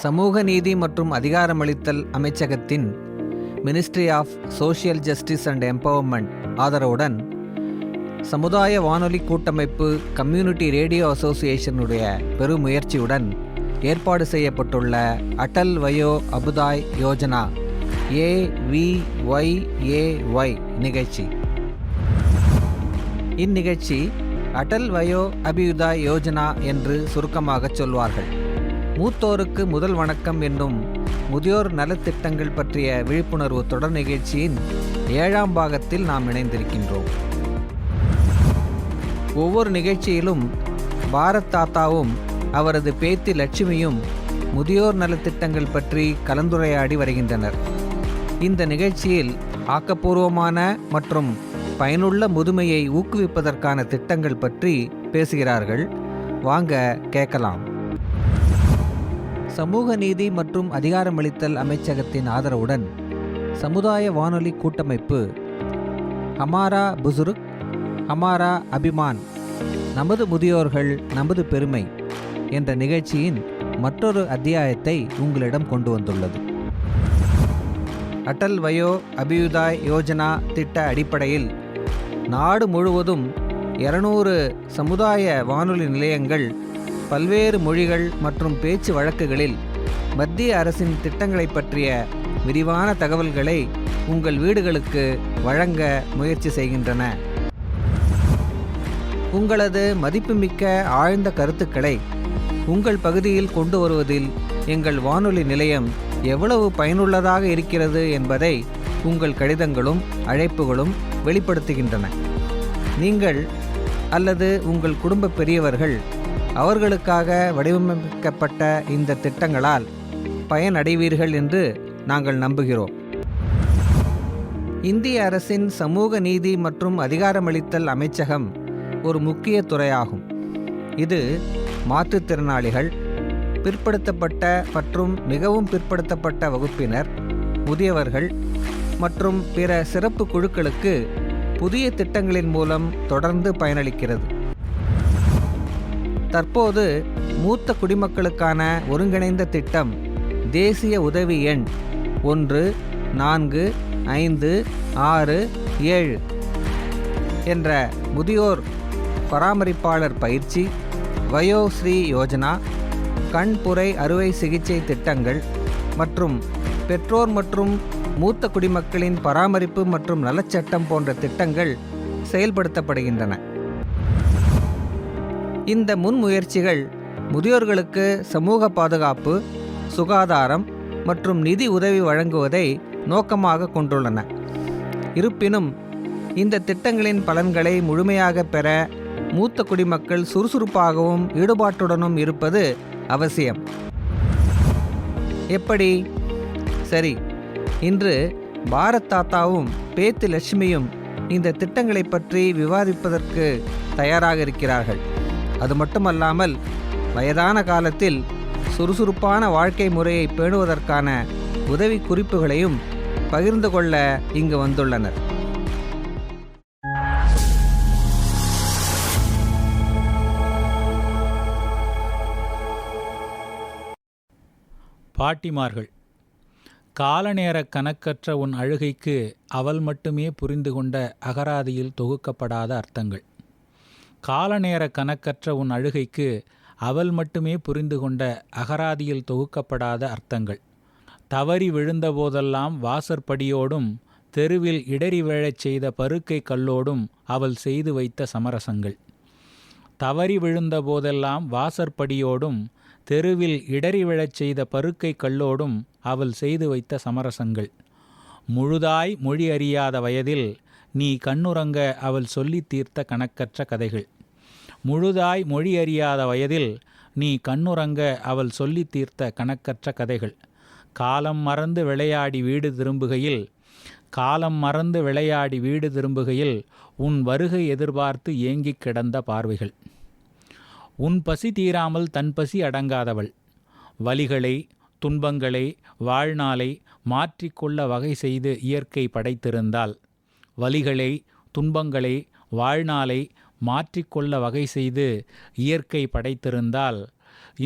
சமூக நீதி மற்றும் அதிகாரமளித்தல் அமைச்சகத்தின் ministry of social justice and empowerment ஆதரவுடன் சமுதாய வானொலி கூட்டமைப்பு கம்யூனிட்டி ரேடியோ அசோசியேஷனுடைய பெருமுயற்சியுடன் ஏற்பாடு செய்யப்பட்டுள்ள அடல் வயோ அபுதாய் யோஜனா AVYAY நிகழ்ச்சி. இந்நிகழ்ச்சி அடல் வயோ அபியுதாய் யோஜனா என்று சுருக்கமாக சொல்வார்கள். மூத்தோருக்கு முதல் வணக்கம் என்னும் முதியோர் நலத்திட்டங்கள் பற்றிய விழிப்புணர்வு தொடர் நிகழ்ச்சியின் 7ஆம் பாகத்தில் நாம் இணைந்திருக்கின்றோம். ஒவ்வொரு நிகழ்ச்சியிலும் பாரத் தாத்தாவும் அவரது பேத்தி லட்சுமியும் முதியோர் நலத்திட்டங்கள் பற்றி கலந்துரையாடி வருகின்றனர். இந்த நிகழ்ச்சியில் ஆக்கப்பூர்வமான மற்றும் பயனுள்ள முதுமையை ஊக்குவிப்பதற்கான திட்டங்கள் பற்றி பேசுகிறார்கள். வாங்க கேட்கலாம். சமூக நீதி மற்றும் அதிகாரமளித்தல் அமைச்சகத்தின் ஆதரவுடன் சமுதாய வானொலி கூட்டமைப்பு ஹமாரா புசுருக் ஹமாரா அபிமான், நமது முதியோர்கள் நமது பெருமை என்ற நிகழ்ச்சியின் மற்றொரு அத்தியாயத்தை உங்களிடம் கொண்டு வந்துள்ளது. அடல் வயோ அபியுதாய் யோஜனா திட்ட அடிப்படையில் நாடு முழுவதும் 200 சமுதாய வானொலி நிலையங்கள் பல்வேறு மொழிகள் மற்றும் பேச்சு வழக்குகளில் மத்திய அரசின் திட்டங்களை பற்றிய விரிவான தகவல்களை உங்கள் வீடுகளுக்கு வழங்க முயற்சி செய்கின்றன. உங்களது மதிப்புமிக்க ஆழ்ந்த கருத்துக்களை உங்கள் பகுதியில் கொண்டு வருவதில் எங்கள் வானொலி நிலையம் எவ்வளவு பயனுள்ளதாக இருக்கிறது என்பதை உங்கள் கடிதங்களும் அழைப்புகளும் வெளிப்படுத்துகின்றன. நீங்கள் அல்லது உங்கள் குடும்ப பெரியவர்கள் அவர்களுக்காக வடிவமைக்கப்பட்ட இந்த திட்டங்களால் பயனடைவீர்கள் என்று நாங்கள் நம்புகிறோம். இந்திய அரசின் சமூக நீதி மற்றும் அதிகாரமளித்தல் அமைச்சகம் ஒரு முக்கிய துறையாகும். இது மாற்றுத்திறனாளிகள், பிற்படுத்தப்பட்ட மற்றும் மிகவும் பிற்படுத்தப்பட்ட வகுப்பினர், முதியவர்கள் மற்றும் பிற சிறப்பு குழுக்களுக்கு புதிய திட்டங்களின் மூலம் தொடர்ந்து பயனளிக்கிறது. தற்போது மூத்த குடிமக்களுக்கான ஒருங்கிணைந்த திட்டம் தேசிய உதவி எண் 14567 என்ற முதியோர் பராமரிப்பாளர் பயிற்சி, வயோஸ்ரீ யோஜனா, கண்புரை அறுவை சிகிச்சை திட்டங்கள் மற்றும் பெற்றோர் மற்றும் மூத்த குடிமக்களின் பராமரிப்பு மற்றும் நலச்சட்டம் போன்ற திட்டங்கள் செயல்படுத்தப்படுகின்றன. இந்த முன்முயற்சிகள் முதியோர்களுக்கு சமூக பாதுகாப்பு, சுகாதாரம் மற்றும் நிதி உதவி வழங்குவதை நோக்கமாக கொண்டுள்ளன. இருப்பினும் இந்த திட்டங்களின் பலன்களை முழுமையாக பெற மூத்த குடிமக்கள் சுறுசுறுப்பாகவும் ஈடுபாட்டுடனும் இருப்பது அவசியம். எப்படி? சரி, இன்று பாரத் தாத்தாவும் பேத்தி லட்சுமியும் இந்த திட்டங்களை பற்றி விவாதிப்பதற்கு தயாராக இருக்கிறார்கள். அது மட்டுமல்லாமல் வயதான காலத்தில் சுறுசுறுப்பான வாழ்க்கை முறையை பேணுவதற்கான உதவி குறிப்புகளையும் பகிர்ந்து கொள்ள இங்கு வந்துள்ளனர். பாட்டிமார்கள். காலநேர கணக்கற்ற உன் அழுகைக்கு அவள் மட்டுமே புரிந்து கொண்ட அகராதியில் தொகுக்கப்படாத அர்த்தங்கள். காலநேர கணக்கற்ற உன் அழுகைக்கு அவள் மட்டுமே புரிந்து கொண்ட அகராதியில் தொகுக்கப்படாத அர்த்தங்கள். தவறி விழுந்தபோதெல்லாம் வாசற்படியோடும் தெருவில் இடறி விழச் செய்த பருக்கை கல்லோடும் அவள் செய்து வைத்த சமரசங்கள். தவறி விழுந்தபோதெல்லாம் வாசற்படியோடும் தெருவில் இடறி விழச் செய்த பருக்கை கல்லோடும் அவள் செய்து வைத்த சமரசங்கள். முழுதாய் மொழி அறியாத வயதில் நீ கண்ணுறங்க அவள் சொல்லி தீர்த்த கணக்கற்ற கதைகள். முழுதாய் மொழி அறியாத வயதில் நீ கண்ணுறங்க அவள் சொல்லி தீர்த்த கணக்கற்ற கதைகள். காலம் மறந்து விளையாடி வீடு திரும்புகையில் உன் வருகை எதிர்பார்த்து ஏங்கிக் கிடந்த பார்வைகள். உன் பசி தீராமல் தன் பசி அடங்காதவள். வலிகளை, துன்பங்களை, வாழ்நாளை மாற்றிக்கொள்ள வகை செய்து இயற்கை படைத்திருந்தாள். வலிகளை, துன்பங்களை, வாழ்நாளை மாற்றிக்கொள்ள வகை செய்து இயற்கை படைத்திருந்தால்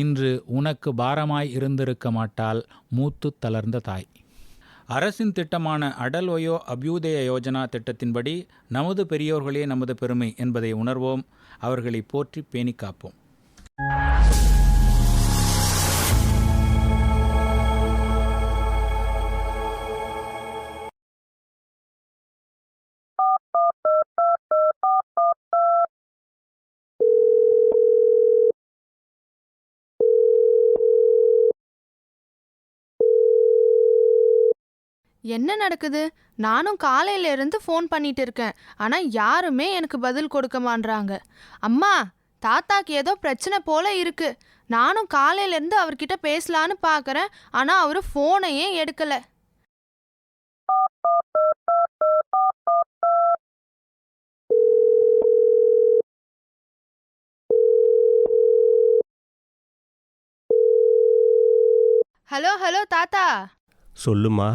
இன்று உனக்கு பாரமாய் இருந்திருக்க மாட்டாள் மூத்து தளர்ந்த தாய். அரசின் திட்டமான அடல் வயோ அபியுதய யோஜனா திட்டத்தின்படி நமது பெரியோர்களே நமது பெருமை என்பதை உணர்வோம். அவர்களை போற்றி பேணி காப்போம். என்ன நடக்குது? நானும் காலையில இருந்து ஃபோன் பண்ணிட்டு இருக்கேன். ஆனா யாருமே எனக்கு பதில் கொடுக்க மாட்றாங்க. அம்மா, தாத்தாக்கு ஏதோ பிரச்சனை போல இருக்கு. நானும் காலையில இருந்து அவர்கிட்ட பேசலான்னு பார்க்கறேன். ஆனா அவரு ஃபோனையே எடுக்கல. ஹலோ ஹலோ தாத்தா. சொல்லுமா,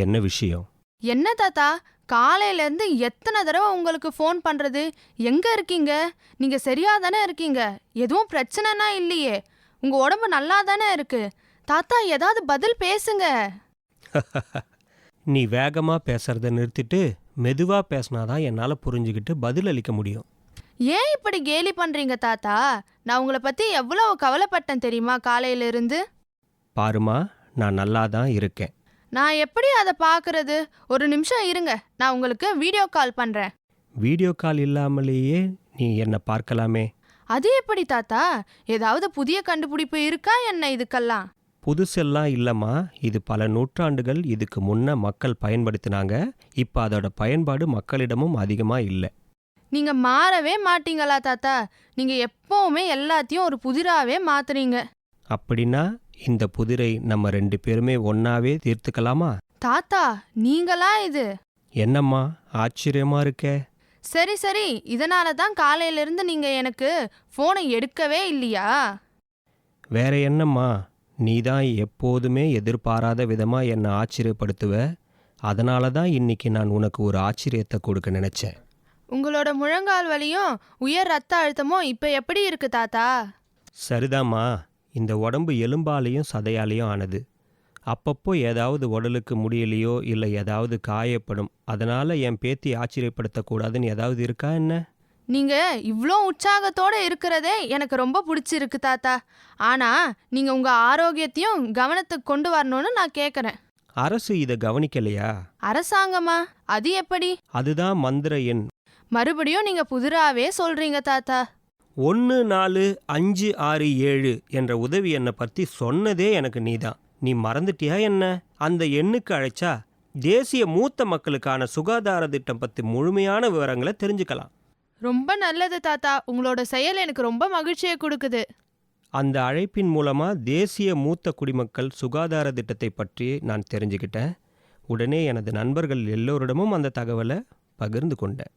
என்ன விஷயம்? என்ன தாத்தா, காலையில இருந்து எத்தனை தடவை உங்களுக்கு ஃபோன் பண்றது? எங்க இருக்கீங்க? நீங்க சரியா தானே இருக்கீங்க? எதுவும் பிரச்சனைனா இல்லையே? உங்க உடம்பு நல்லா தானே இருக்கு? தாத்தா, ஏதாவது பதில் பேசுங்க. நீ வேகமா பேசுறத நிறுத்திட்டு மெதுவா பேசினாதான் என்னால் புரிஞ்சுக்கிட்டு பதில் அளிக்க முடியும். ஏன் இப்படி கேலி பண்றீங்க தாத்தா? நான் உங்களை பத்தி எவ்வளவு கவலைப்பட்டேன் தெரியுமா காலையில இருந்து? பாருமா, நான் நல்லா தான் இருக்கேன். நான் எப்படி அதை பார்க்கறது? ஒரு நிமிஷம் இருங்க, நான் உங்களுக்கு வீடியோ கால் பண்றேன். வீடியோ கால் இல்லாமலேயே நீ என்னை பார்க்கலாமே. அது எப்படி தாத்தா? ஏதாவது புதிய கண்டுபிடிப்பு இருக்கா என்ன இதுக்கெல்லாம்? புதுசெல்லாம் இல்லைம்மா, இது பல நூற்றாண்டுகள் இதுக்கு முன்ன மக்கள் பயன்படுத்தினாங்க. இப்போ அதோட பயன்பாடு மக்களிடமும் அதிகமாக இல்லை. நீங்க மாறவே மாட்டீங்களா தாத்தா? நீங்க எப்பவுமே எல்லாத்தையும் ஒரு புதிராவே மாத்துறீங்க. அப்படின்னா இந்த புதிரை நம்ம 2 பேருமே ஒன்னாவே தீர்த்துக்கலாமா? தாத்தா, நீங்களா இது? என்னம்மா ஆச்சரியமா இருக்கே. சரி சரி, இதனால தான் காலையில இருந்து நீங்க எனக்கு போனை எடுக்கவே இல்லையா? வேற என்னம்மா, நீ தான் எப்போதுமே எதிர்பாராத விதமா என்னை ஆச்சரியப்படுத்துவ. அதனால தான் இன்னைக்கு நான் உனக்கு ஒரு ஆச்சரியத்தை கொடுக்க நினைச்சேன். உங்களோட முழங்கால் வலியும் உயர் ரத்த அழுத்தமும் இப்ப எப்படி இருக்கு தாத்தா? சரிதாம்மா, இந்த உடம்பு எலும்பாலையும் சதையாலையும் ஆனது. அப்பப்போ ஏதாவது உடலுக்கு முடியலையோ இல்லை ஏதாவது காயப்படும். அதனால என் பேத்தி ஆச்சரியப்படுத்தக்கூடாதுன்னு ஏதாவது இருக்கா என்ன? நீங்க இவ்ளோ உற்சாகத்தோட இருக்கிறதே எனக்கு ரொம்ப பிடிச்சிருக்கு தாத்தா. ஆனா நீங்க உங்க ஆரோக்கியத்தையும் கவனத்துக்கு கொண்டு வரணும்னு நான் கேட்கறேன். அரசு இதை கவனிக்கலையா? அரசாங்கமா? அது எப்படி? அதுதான் மந்திர எண். மறுபடியும் நீங்க புதிராவே சொல்றீங்க தாத்தா. 145667 என்ற உதவி எண்ணை பற்றி சொன்னதே எனக்கு நீதான். நீ மறந்துட்டியா என்ன? அந்த எண்ணுக்கு அழைச்சா தேசிய மூத்த மக்களுக்கான சுகாதார திட்டம் பற்றி முழுமையான விவரங்களை தெரிஞ்சுக்கலாம். ரொம்ப நல்லது தாத்தா, உங்களோட செயல் எனக்கு ரொம்ப மகிழ்ச்சியை கொடுக்குது. அந்த அழைப்பின் மூலமாக தேசிய மூத்த குடிமக்கள் சுகாதார திட்டத்தை பற்றி நான் தெரிஞ்சுக்கிட்டேன். உடனே எனது நண்பர்கள் எல்லோரிடமும் அந்த தகவலை பகிர்ந்து கொண்டேன்.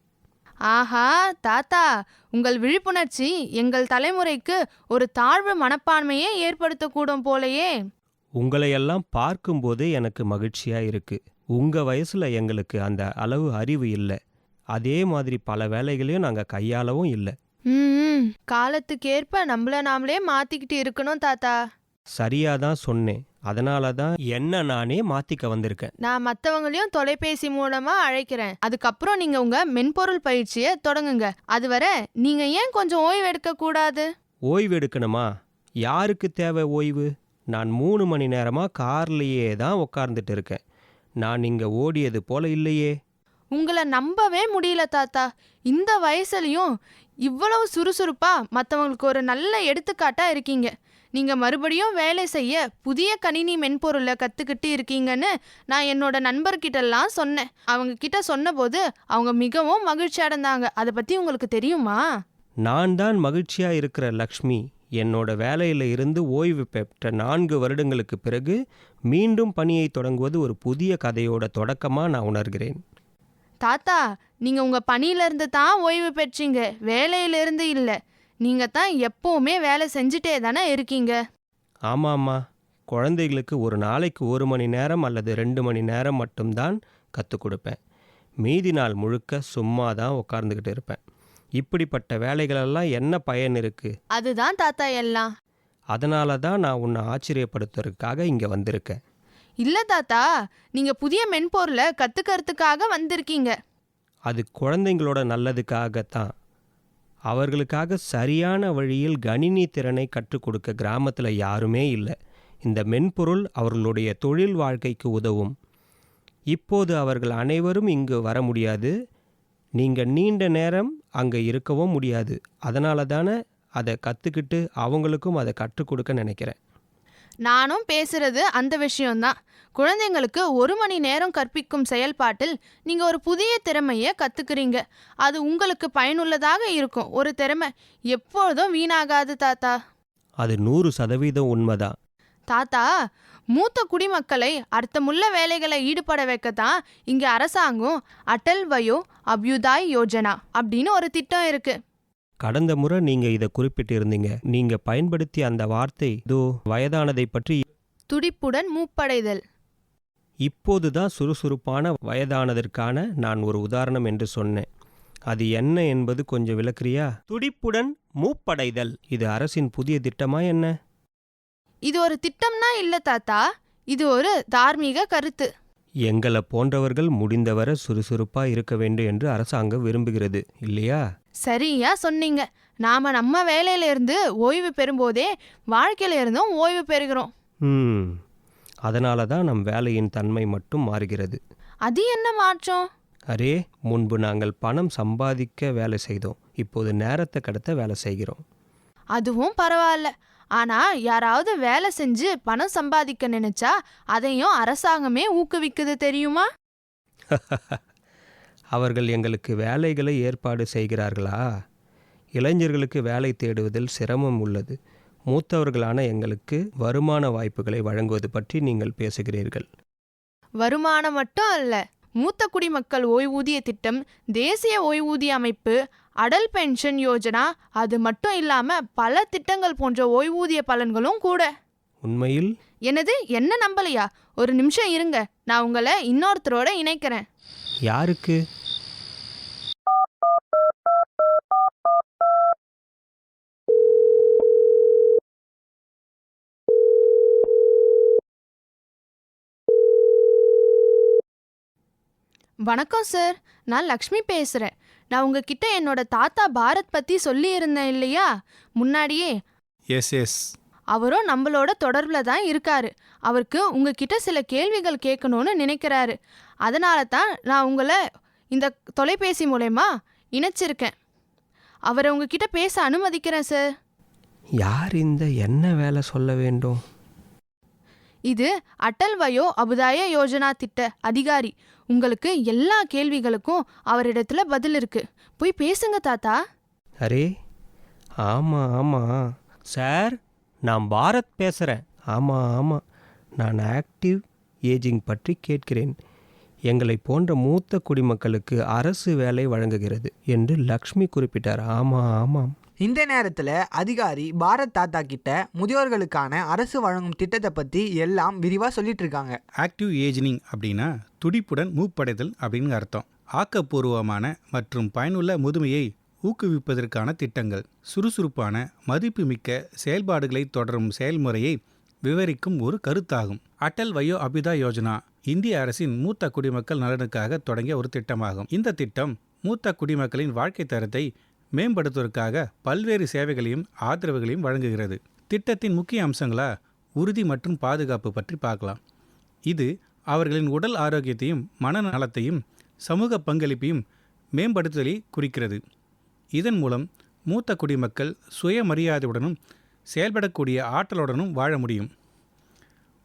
ஆஹா தாத்தா, உங்கள் விழிப்புணர்ச்சி எங்கள் தலைமுறைக்கு ஒரு தாழ்வு மனப்பான்மையே ஏற்படுத்தக்கூடும் போலையே. உங்களையெல்லாம் பார்க்கும்போது எனக்கு மகிழ்ச்சியாக இருக்கு. உங்கள் வயசில் எங்களுக்கு அந்த அளவு அறிவு இல்லை. அதே மாதிரி பல வேலைகளையும் நாங்கள் கையாளவும் இல்லை. காலத்துக்கேற்ப நம்மள நாமளே மாத்திக்கிட்டு இருக்கணும் தாத்தா. சரியா தான் சொன்னேன். அதனால தான் என்ன நானே மாத்திக்க வந்திருக்கேன். நான் மற்றவங்களையும் தொலைபேசி மூலமா அழைக்கிறேன். அதுக்கப்புறம் நீங்க உங்க மென்பொருள் பயிற்சியை தொடங்குங்க. அதுவரை நீங்க ஏன் கொஞ்சம் ஓய்வு எடுக்க கூடாது? ஓய்வு எடுக்கணுமா? யாருக்கு தேவை ஓய்வு? நான் 3 மணி நேரமா கார்லேயே தான் உட்கார்ந்துட்டு இருக்கேன். நான் இங்க ஓடியது போல இல்லையே. உங்களை நம்பவே முடியல தாத்தா. இந்த வயசுலயும் இவ்வளவு சுறுசுறுப்பா மற்றவங்களுக்கு ஒரு நல்ல எடுத்துக்காட்டா இருக்கீங்க. நீங்க மறுபடியும் வேலை செய்ய புதிய கணினி மென்பொருளை கத்துக்கிட்டு இருக்கீங்கன்னு நான் என்னோட நண்பர்கிட்டலாம் சொன்னேன். அவங்க கிட்ட சொன்னபோது அவங்க மிகவும் மகிழ்ச்சி அடைந்தாங்க. அதை பத்தி உங்களுக்கு தெரியுமா? நான் தான் மகிழ்ச்சியா இருக்கிற லக்ஷ்மி. என்னோட வேலையில இருந்து ஓய்வு பெற்ற 4 வருடங்களுக்கு பிறகு மீண்டும் பணியை தொடங்குவது ஒரு புதிய கதையோட தொடக்கமா நான் உணர்கிறேன். தாத்தா, நீங்க உங்க பணியில இருந்து தான் ஓய்வு பெற்றீங்க, வேலையில இருந்து இல்ல. நீங்க தான் எப்பவுமே வேலை செஞ்சுட்டே தானே இருக்கீங்க. ஆமாம்மா, குழந்தைகளுக்கு ஒரு நாளைக்கு 1 மணி நேரம் அல்லது 2 மணி நேரம் மட்டும்தான் கற்றுக் கொடுப்பேன். மீதி நாள் முழுக்க சும்மா தான் உட்கார்ந்துக்கிட்டு இருப்பேன். இப்படிப்பட்ட வேலைகளெல்லாம் என்ன பயன் இருக்கு? அதுதான் தாத்தா எல்லாம். அதனால தான் நான் உன்னை ஆச்சரியப்படுத்துறதுக்காக இங்கே வந்திருக்கேன். இல்ல தாத்தா, நீங்க புதிய மென்பொருளை கத்துக்கிறதுக்காக வந்திருக்கீங்க. அது குழந்தைங்களோட நல்லதுக்காகத்தான். அவர்களுக்காக சரியான வழியில் கணினி திறனை கற்றுக் கொடுக்க கிராமத்தில் யாருமே இல்லை. இந்த மென்பொருள் அவர்களுடைய தொழில் வாழ்க்கைக்கு உதவும். இப்போது அவர்கள் அனைவரும் இங்கு வர முடியாது. நீங்கள் நீண்ட நேரம் அங்கே இருக்கவும் முடியாது. அதனால தானே அதை கற்றுக்கிட்டு அவங்களுக்கும் அதை கற்றுக் கொடுக்க நினைக்கிறேன். நானும் பேசுறது அந்த விஷயம்தான். குழந்தைங்களுக்கு 1 மணி நேரம் கற்பிக்கும் செயல்பாட்டில் நீங்க ஒரு புதிய திறமையை கத்துக்கிறீங்க. அது உங்களுக்கு பயனுள்ளதாக இருக்கும். ஒரு திறமை எப்பொழுதும் வீணாகாது தாத்தா. அது 100% உண்மைதான். தாத்தா, மூத்த குடிமக்களை அர்த்தமுள்ள வேலைகளை ஈடுபட வைக்கத்தான் இங்க அரசாங்கம் அடல் வயோ அபியுதாய் யோஜனா அப்படின்னு ஒரு திட்டம் இருக்கு. கடந்த முறை நீங்கள் இதை குறிப்பிட்டிருந்தீங்க. நீங்கள் பயன்படுத்திய அந்த வார்த்தை வயதானதை பற்றி. துடிப்புடன் மூப்படைதல். இப்போது தான் சுறுசுறுப்பான வயதானதற்கான நான் ஒரு உதாரணம் என்று சொன்னேன். அது என்ன என்பது கொஞ்சம் விளக்குறியா? துடிப்புடன் மூப்படைதல். இது அரசின் புதிய திட்டமா என்ன? இது ஒரு திட்டம்னா இல்ல தாத்தா, இது ஒரு தார்மீக கருத்து. எங்களை போன்றவர்கள் முடிந்தவரை சுறுசுறுப்பா இருக்க வேண்டும் என்று அரசாங்கம் விரும்புகிறது இல்லையா? சரியா சொன்னீங்க. நாம நம்ம வேலையில இருந்து ஓய்வு பெறும்போதே வாழ்க்கையில இருந்தும் ஓய்வு பெறுகிறோம். அதனால தான் நம் வேலையின் தன்மை மட்டும் மாறுகிறது. அது என்ன மாற்றம்? அரே, முன்பு நாங்கள் பணம் சம்பாதிக்க வேலை செய்தோம். இப்போது நேரத்தை கடத்த வேலை செய்கிறோம். அதுவும் பரவாயில்ல. ஆனா யாராவது வேலை செஞ்சு பணம் சம்பாதிக்க நினைச்சா அதையும் அரசாங்கமே ஊக்குவிக்குது தெரியுமா? அவர்கள் எங்களுக்கு வேலைகளை ஏற்பாடு செய்கிறார்களா? இளைஞர்களுக்கு வேலை தேடுவதில் சிரமம் உள்ளது. மூத்தவர்களான எங்களுக்கு வருமான வாய்ப்புகளை வழங்குவது பற்றி நீங்கள் பேசுகிறீர்கள். வருமானம் மட்டும் அல்ல, மூத்த குடிமக்கள் ஓய்வூதிய திட்டம், தேசிய ஓய்வூதிய அமைப்பு, அடல் பென்ஷன் யோஜனா, அது மட்டும் இல்லாம பல திட்டங்கள் போன்ற ஓய்வூதிய பலன்களும் கூட. உண்மையில்? என்னது, என்ன நம்பலையா? ஒரு நிமிஷம் இருங்க, நான் உங்களை இன்னொருத்தரோட இணைக்கிறேன். யாருக்கு? வணக்கம் சார், நான் லக்ஷ்மி பேசுகிறேன். நான் உங்ககிட்ட என்னோட தாத்தா பாரத் பற்றி சொல்லியிருந்தேன் இல்லையா முன்னாடியே? எஸ். அவரும் நம்மளோட தொடர்பில் தான் இருக்காரு. அவருக்கு உங்ககிட்ட சில கேள்விகள் கேட்கணும்னு நினைக்கிறாரு. அதனால தான் நான் உங்களை இந்த தொலைபேசி மூலமா இணைச்சிருக்கேன். அவரை உங்ககிட்ட பேச அனுமதிக்கிறேன் சார். யார் இந்த என்ன வேலை சொல்ல வேண்டும்? இது அடல் வயோ அபுதாய யோஜனா திட்ட அதிகாரி. உங்களுக்கு எல்லா கேள்விகளுக்கும் அவரிடத்துல பதில் இருக்கு. போய் பேசுங்க தாத்தா. அரே, ஆமாம் சார், நான் பாரத் பேசுகிறேன். ஆமாம், நான் ஆக்டிவ் ஏஜிங் பற்றி கேட்கிறேன். எங்களை போன்ற மூத்த குடிமக்களுக்கு அரசு வேலை வழங்குகிறது என்று லக்ஷ்மி குறிப்பிட்டார். ஆமாம். இந்த நேரத்தில் அதிகாரி பாரத் தாத்தா கிட்ட முதியோர்களுக்கான அரசு வழங்கும் திட்டத்தை பற்றி எல்லாம் விரிவாக சொல்லிட்டு இருக்காங்க. ஆக்டிவ் ஏஜினிங் அப்படின்னா துடிப்புடன் மூப்படைதல் அப்படின்னு அர்த்தம். ஆக்கப்பூர்வமான மற்றும் பயனுள்ள முதுமையை ஊக்குவிப்பதற்கான திட்டங்கள், சுறுசுறுப்பான மதிப்புமிக்க செயல்பாடுகளை தொடரும் செயல்முறையை விவரிக்கும் ஒரு கருத்தாகும். அடல் வயோ அபிதா யோஜனா இந்திய அரசின் மூத்த குடிமக்கள் நலனுக்காக தொடங்கிய ஒரு திட்டமாகும். இந்த திட்டம் மூத்த குடிமக்களின் வாழ்க்கை தரத்தை மேம்படுத்துவதற்காக பல்வேறு சேவைகளையும் ஆதரவுகளையும் வழங்குகிறது. திட்டத்தின் முக்கிய அம்சங்களா உறுதி மற்றும் பாதுகாப்பு பற்றி பார்க்கலாம். இது அவர்களின் உடல் ஆரோக்கியத்தையும் மனநலத்தையும் சமூக பங்களிப்பையும் மேம்படுத்துதலை குறிக்கிறது. இதன் மூலம் மூத்த குடிமக்கள் சுயமரியாதையுடனும் செயல்படக்கூடிய ஆற்றலுடனும் வாழ முடியும்.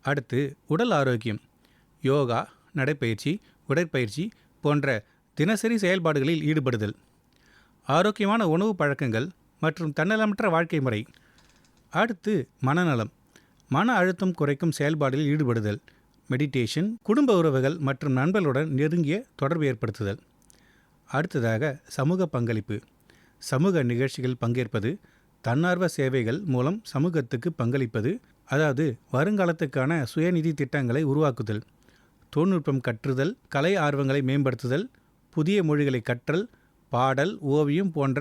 அடுத்து உடல் ஆரோக்கியம். யோகா, நடைப்பயிற்சி, உடற்பயிற்சி போன்ற தினசரி செயல்பாடுகளில் ஈடுபடுதல். ஆரோக்கியமான உணவு பழக்கங்கள் மற்றும் தன்னலமற்ற வாழ்க்கை முறை. அடுத்து மனநலம். மன அழுத்தம் குறைக்கும் செயல்பாடுகளில் ஈடுபடுதல், மெடிடேஷன், குடும்ப உறவுகள் மற்றும் நண்பர்களுடன் நெருங்கிய தொடர்பு ஏற்படுத்துதல். அடுத்ததாக சமூக பங்களிப்பு. சமூக நிகழ்ச்சிகள் பங்கேற்பது, தன்னார்வ சேவைகள் மூலம் சமூகத்துக்கு பங்களிப்பது, அதாவது வருங்காலத்துக்கான சுயநிதி திட்டங்களை உருவாக்குதல், தொழில்நுட்பம் கற்றுதல், கலை ஆர்வங்களை மேம்படுத்துதல், புதிய மொழிகளை கற்றல், பாடல், ஓவியம் போன்ற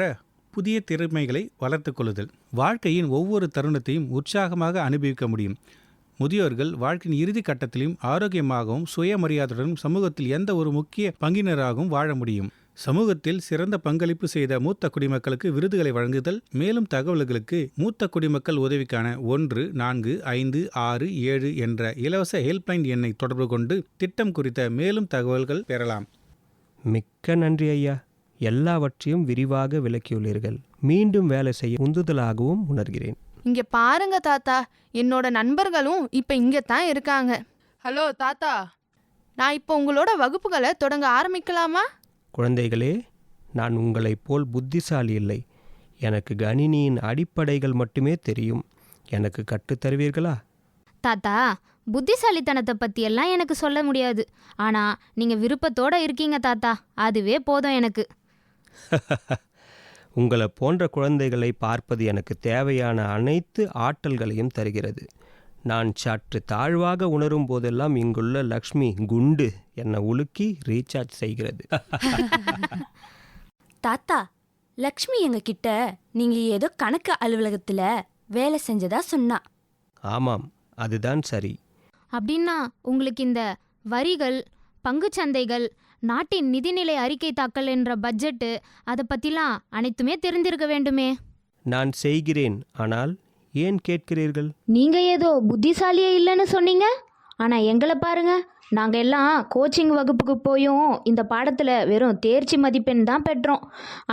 புதிய திறமைகளை வளர்த்து கொள்ளுதல். வாழ்க்கையின் ஒவ்வொரு தருணத்தையும் உற்சாகமாக அனுபவிக்க முடியும். முதியோர்கள் வாழ்க்கையின் இறுதி கட்டத்திலும் ஆரோக்கியமாகவும் சுயமரியாதையுடனும் சமூகத்தில் எந்த ஒரு முக்கிய பங்கினராகவும் வாழ முடியும். சமூகத்தில் சிறந்த பங்களிப்பு செய்த மூத்த குடிமக்களுக்கு விருதுகளை வழங்குதல். மேலும் தகவல்களுக்கு மூத்த குடிமக்கள் உதவிக்கான 1-4567 என்ற இலவச ஹெல்ப்லைன் எண்ணை தொடர்பு கொண்டு திட்டம் குறித்த மேலும் தகவல்கள் பெறலாம். மிக்க நன்றி ஐயா. எல்லாவற்றையும் விரிவாக விளக்கியுள்ளீர்கள். மீண்டும் வேலை செய்ய உந்துதலாகவும் உணர்கிறேன். இங்க பாருங்க தாத்தா, என்னோட நண்பர்களும் இப்ப இங்க தான் இருக்காங்க. ஹலோ தாத்தா, நான் இப்போ உங்களோட வகுப்புகளை தொடங்க ஆரம்பிக்கலாமா? குழந்தைகளே, நான் உங்களைப் போல் புத்திசாலி இல்லை. எனக்கு கணினியின் அடிப்படைகள் மட்டுமே தெரியும். எனக்கு கற்றுத்தருவீர்களா? தாத்தா, புத்திசாலித்தனத்தை பற்றியெல்லாம் எனக்கு சொல்ல முடியாது. ஆனால் நீங்கள் விருப்பத்தோடு இருக்கீங்க தாத்தா, அதுவே போதும் எனக்கு. உங்களை போன்ற குழந்தைகளை பார்ப்பது எனக்கு தேவையான அனைத்து ஆற்றல்களையும் தருகிறது. நான் சற்று தாழ்வாக உணரும் போதெல்லாம் இங்குள்ள லக்ஷ்மி குண்டு என்னை உலுக்கி ரீசார்ஜ் செய்கிறது. தாத்தா, லக்ஷ்மி எங்ககிட்ட நீங்க ஏதோ கணக்கு அலுவலகத்துல வேலை செஞ்சதா சொன்னா. ஆமாம், அதுதான் சரி. அப்படின்னா உங்களுக்கு இந்த வரிகள், பங்குச்சந்தைகள், நாட்டின் நிதிநிலை அறிக்கை தாக்கல் என்ற பட்ஜெட்டு, அதை பற்றிலாம் அனைத்துமே தெரிந்திருக்க வேண்டுமே. நான் செய்கிறேன், ஆனால் ஏன் கேட்கிறீர்கள்? நீங்கள் ஏதோ புத்திசாலியே இல்லைன்னு சொன்னீங்க. ஆனால் எங்களை பாருங்க, நாங்கள் எல்லாம் கோச்சிங் வகுப்புக்கு போயும் இந்த பாடத்தில் வெறும் தேர்ச்சி மதிப்பெண் தான் பெற்றோம்.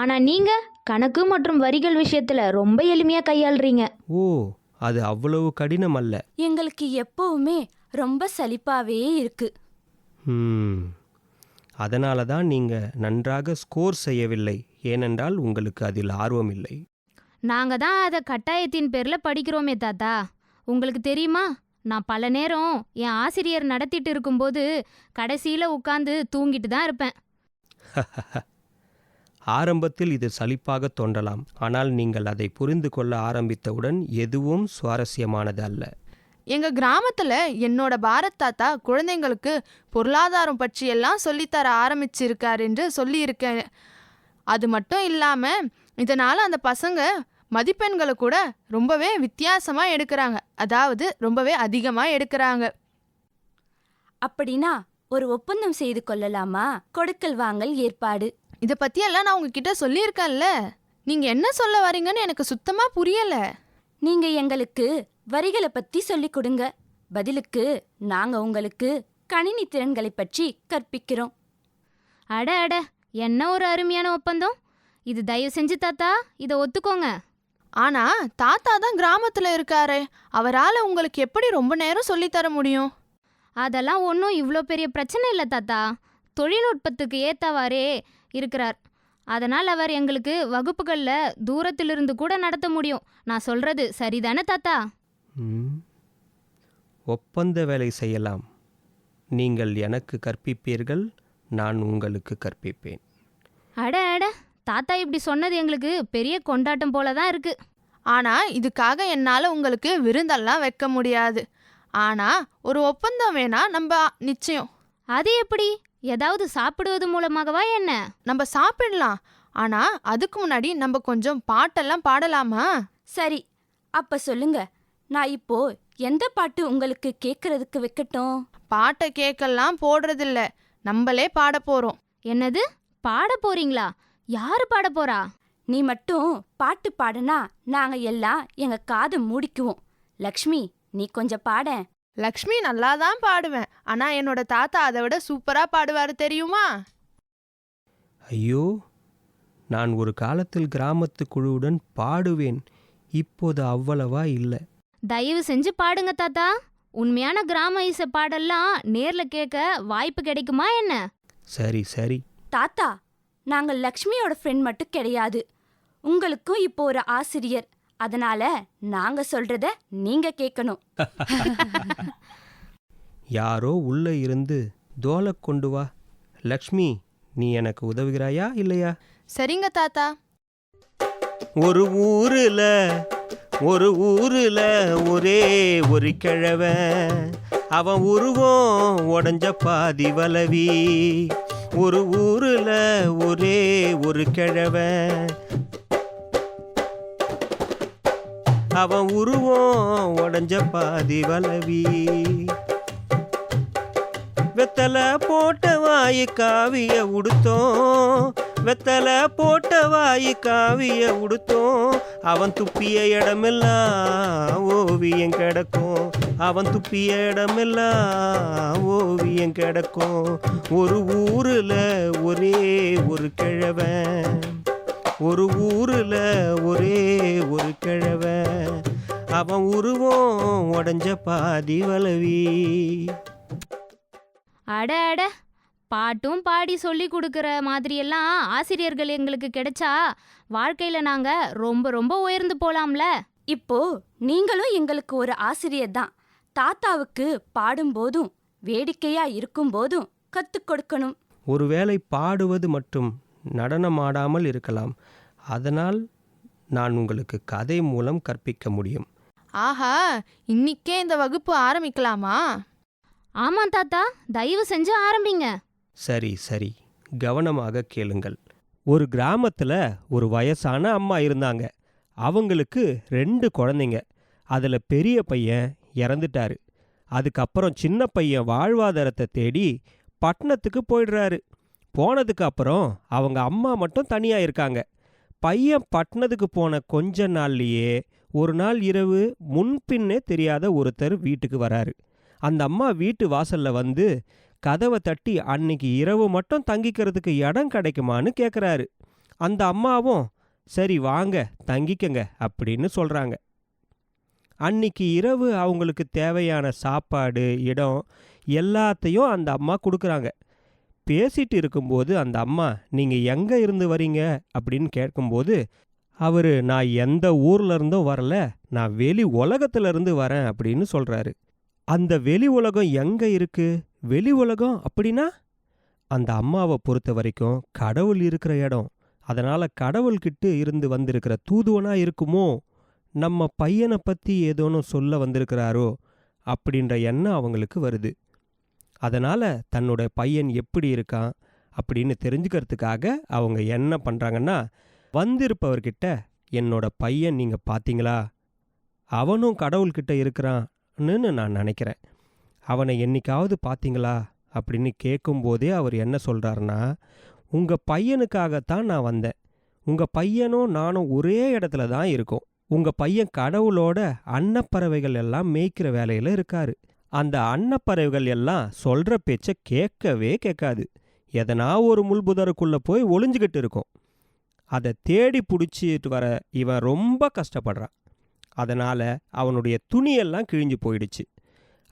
ஆனால் நீங்கள் கணக்கு மற்றும் வரிகள் விஷயத்தில் ரொம்ப எளிமையாக கையாளுறீங்க. ஓ, அது அவ்வளவு கடினம் அல்ல. எங்களுக்கு எப்பவுமே ரொம்ப சலிப்பாவே இருக்கு. அதனால தான் நீங்கள் நன்றாக ஸ்கோர் செய்யவில்லை. ஏனென்றால் உங்களுக்கு அதில் ஆர்வம் இல்லை. நாங்கள் தான் அதை கட்டாயத்தின் பேரில் படிக்கிறோமே தாத்தா. உங்களுக்கு தெரியுமா, நான் பல நேரம் என் ஆசிரியர் நடத்திட்டு இருக்கும்போது கடைசியில் உட்காந்து தூங்கிட்டு தான் இருப்பேன். ஆரம்பத்தில் இது சலிப்பாக தோன்றலாம், ஆனால் நீங்கள் அதை புரிந்து கொள்ள ஆரம்பித்தவுடன் எதுவும் சுவாரஸ்யமானது அல்ல. எங்க கிராமத்துல என்னோட பாரத் தாத்தா குழந்தைங்களுக்கு பொருளாதாரம் பற்றியெல்லாம் சொல்லித்தர ஆரம்பிச்சிருக்கார் என்று சொல்லியிருக்கேன். அது மட்டும் இல்லாம இதனால அந்த பசங்க மதிப்பெண்களை கூட ரொம்பவே வித்தியாசமா எடுக்கிறாங்க, அதாவது ரொம்பவே அதிகமா எடுக்கிறாங்க. அப்படின்னா ஒரு ஒப்பந்தம் செய்து கொள்ளலாமா? கொடுக்கல் வாங்கல் ஏற்பாடு. இதை பற்றியெல்லாம் நான் உங்ககிட்ட சொல்லியிருக்கேன்ல. நீங்கள் என்ன சொல்ல வரீங்கன்னு எனக்கு சுத்தமாக புரியலை. நீங்க எங்களுக்கு வரிகளை பத்தி சொல்லிக் கொடுங்க, பதிலுக்கு நாங்க உங்களுக்கு கணினி திறன்களை பற்றி கற்பிக்கிறோம். அட அட, என்ன ஒரு அருமையான ஒப்பந்தம் இது. தயவு செஞ்சு தாத்தா இதை ஒத்துக்கோங்க. ஆனால் தாத்தா தான் கிராமத்தில் இருக்காரு, அவரால் உங்களுக்கு எப்படி ரொம்ப நேரம் சொல்லித்தர முடியும்? அதெல்லாம் ஒன்றும் இவ்வளோ பெரிய பிரச்சனை இல்லை தாத்தா. தொழில்நுட்பத்துக்கு ஏற்றவாறே இருக்கிறார். அதனால் அவர் எங்களுக்கு வகுப்புகளில் தூரத்திலிருந்து கூட நடத்த முடியும். நான் சொல்கிறது சரிதானே தாத்தா? ஒப்பந்த வேலை செய்யலாம். நீங்கள் எனக்கு கற்பிப்பீர்கள், நான் உங்களுக்கு கற்பிப்பேன். அட அட, தாத்தா இப்படி சொன்னது எங்களுக்கு பெரிய கொண்டாட்டம் போல தான் இருக்குது. ஆனால் இதுக்காக என்னால் உங்களுக்கு விருந்தெல்லாம் வைக்க முடியாது. ஆனால் ஒரு ஒப்பந்தம் வேணா நம்ம நிச்சயம். அது எப்படி? ஏதாவது சாப்பிடுவது மூலமாகவா என்ன? நம்ம சாப்பிடலாம், ஆனால் அதுக்கு முன்னாடி நம்ம கொஞ்சம் பாட்டெல்லாம் பாடலாமா? சரி, அப்ப சொல்லுங்க, நான் இப்போ எந்த பாட்டு உங்களுக்கு கேட்கறதுக்கு வைக்கட்டும்? பாட்டை கேட்கலாம் போடுறதில்ல, நம்மளே பாட போகிறோம். என்னது, பாட போறீங்களா? யாரு பாட போறா? நீ மட்டும் பாட்டு பாடுனா நாங்க எல்லாம் எங்க காதை மூடிக்குவோம். லக்ஷ்மி, நீ கொஞ்சம் பாட. லக்ஷ்மி நல்லா தான் பாடுவேன், ஆனால் என்னோட தாத்தா அதை விட சூப்பராக பாடுவார் தெரியுமா? ஐயோ, நான் ஒரு காலத்தில் கிராமத்து குழுவுடன் பாடுவேன். இப்போது அவ்வளவா இல்லை. தயவு செஞ்சு பாடுங்க தாத்தா. உண்மையான கிராம இசை பாடெல்லாம் நேர்ல கேட்க வாய்ப்பு கிடைக்குமா என்ன? சரி சரி. தாத்தா, நாங்கள் லக்ஷ்மியோட ஃப்ரெண்ட் மட்டும் கிடையாது, உங்களுக்கும் இப்போ ஒரு ஆசிரியர். அதனால நாங்க சொல்றத நீங்க கேட்கணும். யாரோ உள்ள இருந்து தோலை கொண்டு வா. லக்ஷ்மி, நீ எனக்கு உதவுகிறாயா இல்லையா? சரிங்க தாத்தா. ஒரு ஊருல ஒரே ஒரு கிழவன், அவன் உருவம் உடஞ்ச பாதி வலவி. ஒரு ஊருல ஒரே ஒரு கிழவன், அவன் உருவம் உடஞ்ச பாதி வளவி. வெத்தலை போட்ட வாயு காவிய உடுத்தோம், வெத்தலை போட்ட வாயு காவிய உடுத்தோம். அவன் துப்பிய இடமெல்லாம் ஓவியம் கிடக்கும், அவன் துப்பிய இடமெல்லாம் ஓவியம் கிடக்கும். ஒரு ஊரில் ஒரே ஒரு கிழவன், ஒரு ஊரில் ஒரே ஒரு கிழவன். அவன் உருவம் உடஞ்ச பாதி வளவி. அட அட, பாட்டும் பாடி சொல்லி கொடுக்குற மாதிரியெல்லாம் ஆசிரியர்கள் எங்களுக்கு கிடைச்சா வாழ்க்கையில் நாங்கள் ரொம்ப ரொம்ப உயர்ந்து போகலாம்ல. இப்போ நீங்களும் எங்களுக்கு ஒரு ஆசிரியர் தான். தாத்தாவுக்கு பாடும்போதும் வேடிக்கையா இருக்கும்போதும் கற்றுக் கொடுக்கணும். ஒருவேளை பாடுவது மற்றும் நடனமாடாமல் இருக்கலாம், அதனால் நான் உங்களுக்கு கதை மூலம் கற்பிக்க முடியும். ஆஹா, இன்னிக்கே இந்த வகுப்பு ஆரம்பிக்கலாமா? ஆமாம் தாத்தா, தயவு செஞ்சு ஆரம்பிங்க. சரி சரி, கவனமாக கேளுங்கள். ஒரு கிராமத்தில் ஒரு வயசான அம்மா இருந்தாங்க. அவங்களுக்கு 2 குழந்தைங்க. அதில் பெரிய பையன் இறந்துட்டாரு. அதுக்கப்புறம் சின்ன பையன் வாழ்வாதாரத்தை தேடி பட்டணத்துக்கு போயிடுறாரு. போனதுக்கு அப்புறம் அவங்க அம்மா மட்டும் தனியாக இருக்காங்க. பையன் பட்டணத்துக்கு போன கொஞ்ச நாள்லேயே ஒரு நாள் இரவு முன்பின்னே தெரியாத ஒருத்தர் வீட்டுக்கு வராரு. அந்த அம்மா வீட்டு வாசலில் வந்து கதவை தட்டி அன்னைக்கு இரவு மட்டும் தங்கிக்கிறதுக்கு இடம் கிடைக்குமான்னு கேட்குறாரு. அந்த அம்மாவும் சரி வாங்க தங்கிக்கங்க அப்படின்னு சொல்கிறாங்க. அன்னைக்கு இரவு அவங்களுக்கு தேவையான சாப்பாடு, இடம் எல்லாத்தையும் அந்த அம்மா கொடுக்குறாங்க. பேசிட்டு இருக்கும்போது அந்த அம்மா நீங்கள் எங்கே இருந்து வரீங்க அப்படின்னு கேட்கும்போது அவர் நான் எந்த ஊர்ல இருந்தும் வரல, நான் வெளி உலகத்திலிருந்து வரேன் அப்படின்னு சொல்கிறாரு. அந்த வெளி உலகம் எங்கே இருக்கு? வெளி உலகம் அப்படின்னா அந்த அம்மாவை பொறுத்த வரைக்கும் கடவுள் இருக்கிற இடம். அதனால் கடவுள்கிட்ட இருந்து வந்திருக்கிற தூதுவனா இருக்குமோ, நம்ம பையனை பற்றி ஏதோன்னு சொல்ல வந்திருக்கிறாரோ அப்படின்ற எண்ணம் அவங்களுக்கு வருது. அதனால் தன்னோட பையன் எப்படி இருக்கான் அப்படின்னு தெரிஞ்சுக்கிறதுக்காக அவங்க என்ன பண்ணுறாங்கன்னா, வந்திருப்பவர்கிட்ட என்னோட பையன் நீங்கள் பார்த்தீங்களா, அவனும் கடவுள்கிட்ட இருக்கிறான்னு நான் நினைக்கிறேன், அவனை என்னைக்காவது பார்த்தீங்களா அப்படின்னு கேட்கும்போதே அவர் என்ன சொல்கிறாருன்னா, உங்கள் பையனுக்காகத்தான் நான் வந்தேன், உங்கள் பையனும் நானும் ஒரே இடத்துல தான் இருக்கோம், உங்கள் பையன் கடவுளோட அன்னப்பறவைகள் எல்லாம் மேய்க்கிற வேலையில் இருக்காரு, அந்த அன்னப்பறவைகள் எல்லாம் சொல்கிற பேச்சை கேட்கவே கேட்காது, எதனா ஒரு முள்புதருக்குள்ளே போய் ஒளிஞ்சுக்கிட்டு இருக்கும், அதை தேடி பிடிச்சிட்டு வர இவன் ரொம்ப கஷ்டப்படுறான், அதனால் அவனுடைய துணியெல்லாம் கிழிஞ்சு போயிடுச்சு,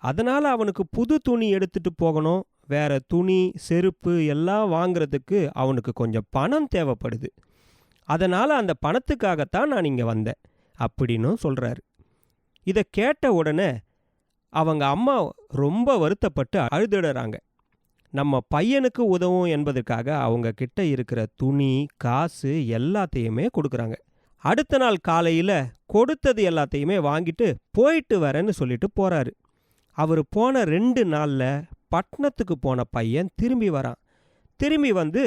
அதனால் அவனுக்கு புது துணி எடுத்துகிட்டு போகணும், வேறு துணி செருப்பு எல்லாம் வாங்கிறதுக்கு அவனுக்கு கொஞ்சம் பணம் தேவைப்படுது, அதனால் அந்த பணத்துக்காகத்தான் நான் இங்கே வந்தேன் அப்படின்னு சொல்கிறாரு. இதை கேட்ட உடனே அவங்க அம்மா ரொம்ப வருத்தப்பட்டு அழுதுடுறாங்க. நம்ம பையனுக்கு உதவும் என்பதற்காக அவங்க கிட்ட இருக்கிற துணி காசு எல்லாத்தையுமே கொடுக்குறாங்க. அடுத்த நாள் காலையில் கொடுத்தது எல்லாத்தையுமே வாங்கிட்டு போயிட்டு வரேன்னு சொல்லிட்டு போகிறாரு. அவர் போன 2 நாளில் பட்டணத்துக்கு போன பையன் திரும்பி வரான். திரும்பி வந்து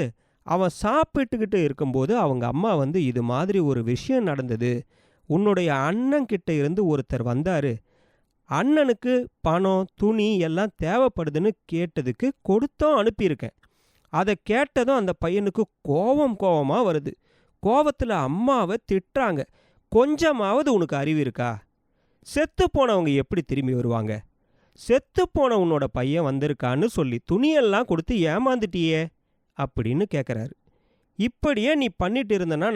அவன் சாப்பிட்டுக்கிட்டு இருக்கும்போது அவங்க அம்மா வந்து இது மாதிரி ஒரு விஷயம் நடந்தது, உன்னுடைய அண்ணன்கிட்ட இருந்து ஒருத்தர் வந்தார், அண்ணனுக்கு பணம் துணி எல்லாம் தேவைப்படுதுன்னு கேட்டதுக்கு கொடுத்தோம் அனுப்பியிருக்கேன். அதை கேட்டதும் அந்த பையனுக்கு கோவமாக வருது. கோவத்தில் அம்மாவை திட்டுறாங்க, கொஞ்சமாவது உனக்கு அறிவு இருக்கா, செத்து போனவங்க எப்படி திரும்பி வருவாங்க, செத்து போன உன்னோட பையன் வந்திருக்கான்னு சொல்லி துணியெல்லாம் கொடுத்து ஏமாந்துட்டியே அப்படின்னு கேட்குறாரு. இப்படியே நீ பண்ணிட்டு இருந்தனா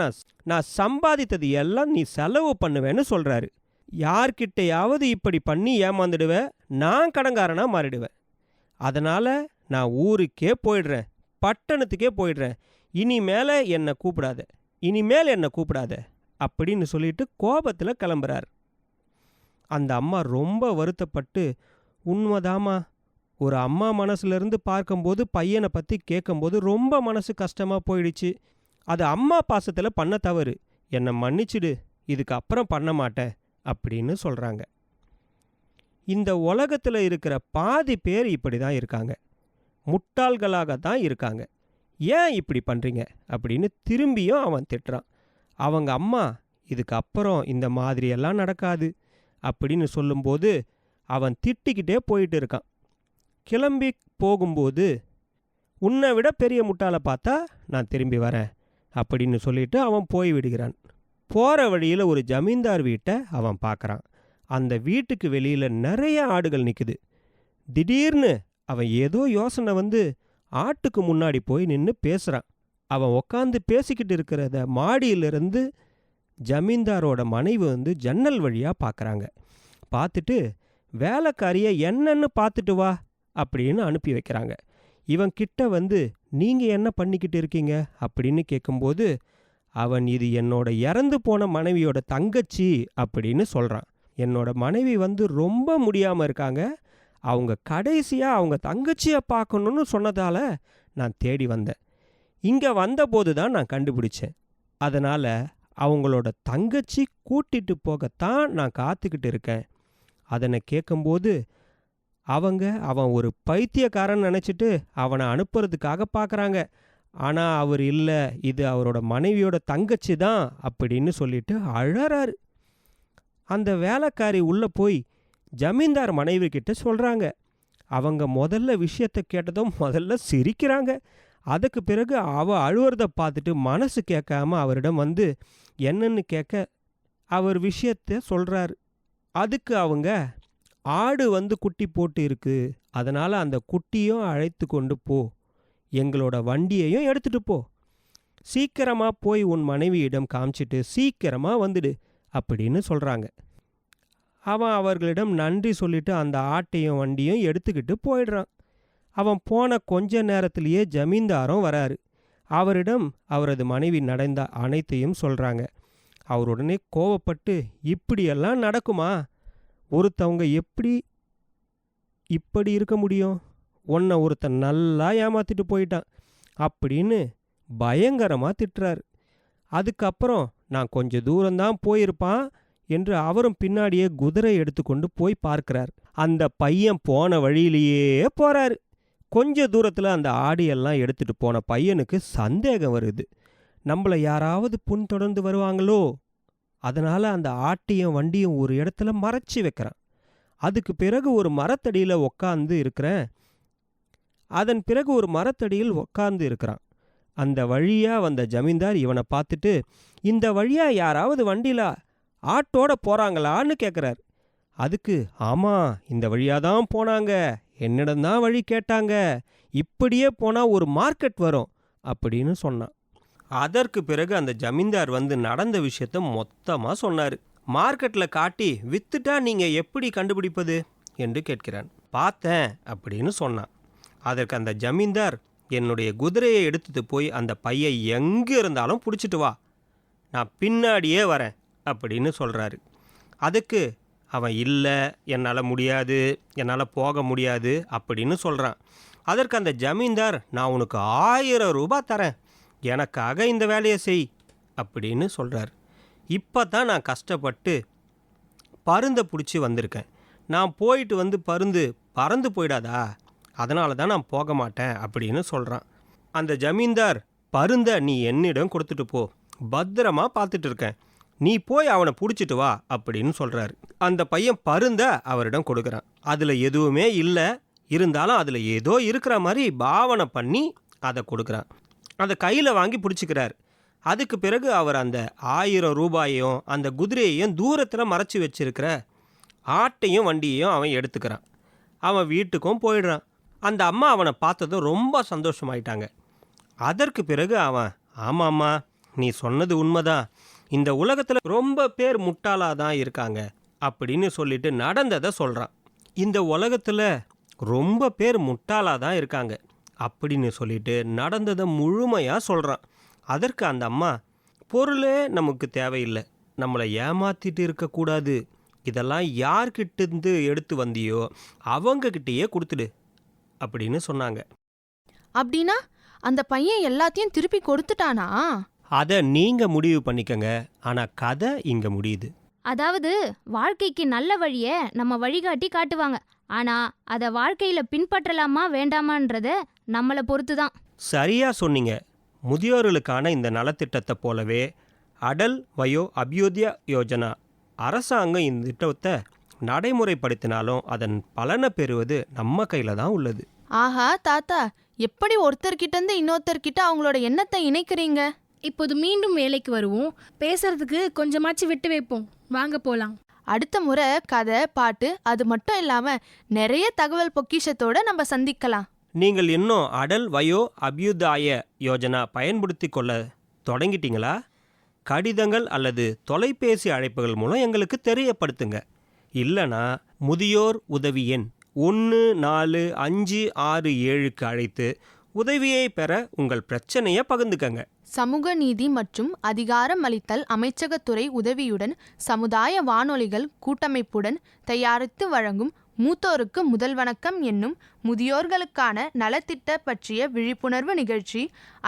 நான் சம்பாதித்தது எல்லாம் நீ செலவு பண்ணுவேன்னு சொல்கிறாரு. யார்கிட்டையாவது இப்படி பண்ணி ஏமாந்துடுவேன், நான் கடங்காரனாக மாறிடுவேன், அதனால் நான் ஊருக்கே போயிடுறேன், பட்டணத்துக்கே போயிடுறேன், இனிமேல் என்னை கூப்பிடாத அப்படின்னு சொல்லிட்டு கோபத்தில் கிளம்புறார். அந்த அம்மா ரொம்ப வருத்தப்பட்டு, உண்மைதாம்மா, ஒரு அம்மா மனசுலேருந்து பார்க்கும்போது பையனை பற்றி கேட்கும்போது ரொம்ப மனசு கஷ்டமாக போயிடுச்சு, அது அம்மா பாசத்தில் பண்ண தவறு, என்னை மன்னிச்சிடு, இதுக்கு அப்புறம் பண்ண மாட்டேன் அப்படின்னு சொல்கிறாங்க. இந்த உலகத்தில் இருக்கிற பாதி பேர் இப்படி தான் இருக்காங்க, முட்டாள்களாக தான் இருக்காங்க, ஏன் இப்படி பண்ணுறீங்க அப்படின்னு திரும்பியும் அவன் திட்டுறான். அவங்க அம்மா இதுக்கப்புறம் இந்த மாதிரியெல்லாம் நடக்காது அப்படின்னு சொல்லும்போது அவன் திட்டிக்கிட்டே போயிட்டு இருக்கான். கிளம்பி போகும்போது, உன்னை விட பெரிய முட்டாளை பார்த்தா நான் திரும்பி வரேன் அப்படின்னு சொல்லிட்டு அவன் போய் விடுகிறான். போகிற வழியில் ஒரு ஜமீன்தார் வீட்டை அவன் பார்க்குறான். அந்த வீட்டுக்கு வெளியில் நிறைய ஆடுகள் நிற்குது. திடீர்னு அவன் ஏதோ யோசனை வந்து ஆட்டுக்கு முன்னாடி போய் நின்று பேசுகிறான். அவன் உக்காந்து பேசிக்கிட்டு இருக்கிறத மாடியிலிருந்து ஜமீன்தாரோட மனைவி வந்து ஜன்னல் வழியாக பார்க்குறாங்க. பார்த்துட்டு வேலைக்காரியை என்னன்னு பார்த்துட்டு வா அப்படின்னு அனுப்பி வைக்கிறாங்க. இவன் கிட்ட வந்து நீங்கள் என்ன பண்ணிக்கிட்டு இருக்கீங்க அப்படின்னு கேட்கும்போது அவன் இது என்னோட இறந்து போன மனைவியோட தங்கச்சி அப்படின்னு சொல்கிறான். என்னோட மனைவி வந்து ரொம்ப முடியாமல் இருக்காங்க, அவங்க கடைசியாக அவங்க தங்கச்சியை பார்க்கணுன்னு சொன்னதால் நான் தேடி வந்தேன். இங்கே வந்தபோது தான் நான் கண்டுபிடிச்சேன். அதனால் அவங்களோட தங்கச்சி கூட்டிகிட்டு போகத்தான் நான் காத்துக்கிட்டு இருக்கேன். அதனை கேட்கும்போது அவன் ஒரு பைத்தியக்காரன் நினச்சிட்டு அவனை அனுப்புறதுக்காக பார்க்குறாங்க. ஆனால் அவர் இல்லை, இது அவரோட மனைவியோட தங்கச்சி தான் அப்படின்னு சொல்லிட்டு அழறாரு. அந்த வேலைக்காரி உள்ளே போய் ஜமீன்தார் மனைவி கிட்ட சொல்கிறாங்க. அவங்க முதல்ல விஷயத்தை கேட்டதும் முதல்ல சிரிக்கிறாங்க. அதுக்கு பிறகு அவள் அழுவுறதை பார்த்துட்டு மனசு கேட்காம அவரிடம் வந்து என்னன்னு கேட்க அவர் விஷயத்தை சொல்கிறாரு. அதுக்கு அவங்க, ஆடு வந்து குட்டி போட்டு இருக்கு, அதனால் அந்த குட்டியும் அழைத்து கொண்டு போ, எங்களோட வண்டியையும் எடுத்துகிட்டு போ, சீக்கிரமாக போய் உன் மனைவியிடம் காமிச்சிட்டு சீக்கிரமாக வந்துடு அப்படின்னு சொல்கிறாங்க. அவன் அவர்களிடம் நன்றி சொல்லிட்டு அந்த ஆட்டையும் வண்டியும் எடுத்துக்கிட்டு போயிடுறான். அவன் போன கொஞ்ச நேரத்திலேயே ஜமீன்தாரும் வராரு. அவரிடம் அவரது மனைவி நடந்த அனைத்தையும் சொல்கிறாங்க. அவர் உடனே கோவப்பட்டு, இப்படியெல்லாம் நடக்குமா, ஒருத்தவங்க இப்படி இருக்க முடியும், உன்னை ஒருத்தன் நல்லா ஏமாத்திட்டு போயிட்டான் அப்படின்னு பயங்கரமாக திட்டுறாரு. அதுக்கப்புறம் நான் கொஞ்சம் தூரம்தான் போயிருப்பான் என்று அவரும் பின்னாடியே குதிரை எடுத்துக்கொண்டு போய் பார்க்கிறார். அந்த பையன் போன வழியிலேயே போகிறாரு. கொஞ்ச தூரத்தில் அந்த ஆடியெல்லாம் எடுத்துகிட்டு போன பையனுக்கு சந்தேகம் வருது, நம்மளை யாராவது பின்தொடர்ந்து வருவாங்களோ. அதனால் அந்த ஆட்டையும் வண்டியும் ஒரு இடத்துல மறைச்சி வைக்கிறான். அதுக்கு பிறகு ஒரு மரத்தடியில் உக்காந்து இருக்கிறான். அந்த வழியாக வந்த ஜமீன்தார் இவனை பார்த்துட்டு, இந்த வழியாக யாராவது வண்டியில் ஆட்டோட போகிறாங்களான்னு கேட்குறாரு. அதுக்கு, ஆமாம், இந்த வழியாக தான் போனாங்க, என்னிடம்தான் வழி கேட்டாங்க, இப்படியே போனால் ஒரு மார்க்கெட் வரும் அப்படின்னு சொன்னான். அதற்கு பிறகு அந்த ஜமீன்தார் வந்து நடந்த விஷயத்த மொத்தமாக சொன்னார். மார்க்கெட்டில் காட்டி, வித்துட்டா நீங்கள் எப்படி கண்டுபிடிப்பது என்று கேட்கிறான். பார்த்தேன் அப்படின்னு சொன்னான். அதற்கு அந்த ஜமீன்தார், என்னுடைய குதிரையை எடுத்துட்டு போய் அந்த பையை எங்கே இருந்தாலும் பிடிச்சிட்டு வா, நான் பின்னாடியே வரேன் அப்படின்னு சொல்கிறாரு. அதுக்கு அவன், இல்லை, என்னால் முடியாது, என்னால் போக முடியாது அப்படின்னு சொல்கிறான். அதற்கு அந்த ஜமீன்தார், நான் உனக்கு 1000 ரூபாய் தரேன், எனக்காக இந்த வேலையை செய் அப்படின்னு சொல்கிறார். இப்போ தான் நான் கஷ்டப்பட்டு பருந்தை பிடிச்சி வந்திருக்கேன், நான் போயிட்டு வந்து பருந்து பறந்து போயிடாதா, அதனால தான் நான் போக மாட்டேன் அப்படின்னு சொல்கிறான். அந்த ஜமீன்தார், பருந்தை நீ என்னிடம் கொடுத்துட்டு போ, பத்திரமா பார்த்துட்டு இருக்கேன், நீ போய் அவனை பிடிச்சிட்டு வா அப்படின்னு சொல்கிறாரு. அந்த பையன் பருந்தை அவரிடம் கொடுக்குறான். அதில் எதுவுமே இல்லை, இருந்தாலும் அதில் ஏதோ இருக்கிற மாதிரி பாவனை பண்ணி அதை கொடுக்குறான். அதை கையில் வாங்கி பிடிச்சிக்கிறார். அதுக்கு பிறகு அவர் அந்த 1000 ரூபாயையும் அந்த குதிரையையும் தூரத்தில் மறைச்சி வச்சிருக்கிற ஆட்டையும் வண்டியையும் அவன் எடுத்துக்கிறான். அவன் வீட்டுக்கும் போயிடுறான். அந்த அம்மா அவனை பார்த்ததும் ரொம்ப சந்தோஷமாயிட்டாங்க. அதற்கு பிறகு அவன், ஆமாம்மா, நீ சொன்னது உண்மைதான், இந்த உலகத்தில் ரொம்ப பேர் முட்டாளாக தான் இருக்காங்க அப்படின்னு சொல்லிட்டு நடந்ததை சொல்கிறான். இந்த உலகத்தில் ரொம்ப பேர் முட்டாளாக தான் இருக்காங்க அப்படின்னு சொல்லிட்டு நடந்ததை முழுமையாக சொல்கிறான். அதற்கு அந்த அம்மா, பொருளே நமக்கு தேவையில்லை, நம்மளை ஏமாற்றிட்டு இருக்கக்கூடாது, இதெல்லாம் யார்கிட்டேருந்து எடுத்து வந்தியோ அவங்கக்கிட்டேயே கொடுத்துடு அப்படின்னு சொன்னாங்க. அப்படின்னா அந்த பையன் எல்லாத்தையும் திருப்பி கொடுத்துட்டானா? அதை நீங்கள் முடிவு பண்ணிக்கங்க, ஆனால் கதை இங்கே முடியுது. அதாவது வாழ்க்கைக்கு நல்ல வழியை நம்ம வழிகாட்டி காட்டுவாங்க, ஆனால் அதை வாழ்க்கையில் பின்பற்றலாமா வேண்டாமான்றத நம்மளை பொறுத்து தான். சரியாக சொன்னீங்க. முதியோர்களுக்கான இந்த நலத்திட்டத்தை போலவே அடல் வயோ அபியோத்யா யோஜனா. அரசாங்கம் இந்த திட்டத்தை நடைமுறைப்படுத்தினாலும் அதன் பலனை பெறுவது நம்ம கையில் தான் உள்ளது. ஆஹா தாத்தா, எப்படி ஒருத்தர்கிட்ட இன்னொருத்தர்கிட்ட அவங்களோட எண்ணத்தை இணைக்கிறீங்க? இப்போது மீண்டும் வேலைக்கு வருவோம். பேசுறதுக்கு கொஞ்சமாச்சு விட்டு வைப்போம். வாங்க போலாம். அடுத்த முறை கதை, பாட்டு அது மட்டும் இல்லாம நிறைய தகவல் பொக்கிஷத்தோட நம்ம சந்திக்கலாம். நீங்கள் இன்னும் அடல் வயோ அபியுதாய யோஜனா பயன்படுத்தி கொள்ள தொடங்கிட்டீங்களா? கடிதங்கள் அல்லது தொலைபேசி அழைப்புகள் மூலம் எங்களுக்கு தெரியப்படுத்துங்க. இல்லைனா முதியோர் உதவி எண் 145667க்கு அழைத்து உதவியை பெற உங்கள் பிரச்சனையை பகிர்ந்துக்கங்க. சமூக நீதி மற்றும் அதிகாரம் அளித்தல் அமைச்சகத்துறை உதவியுடன் சமுதாய வானொலிகள் கூட்டமைப்புடன் தயாரித்து வழங்கும் மூத்தோருக்கு முதல் வணக்கம் என்னும் முதியோர்களுக்கான நலத்திட்ட பற்றிய விழிப்புணர்வு நிகழ்ச்சி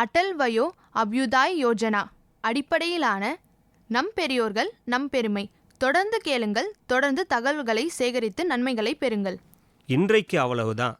அடல் வயோ அபியுதாய் யோஜனா அடிப்படையிலான நம் பெரியோர்கள் நம் பெருமை. தொடர்ந்து கேளுங்கள், தொடர்ந்து தகவல்களை சேகரித்து நன்மைகளை பெறுங்கள். இன்றைக்கு அவ்வளவுதான்.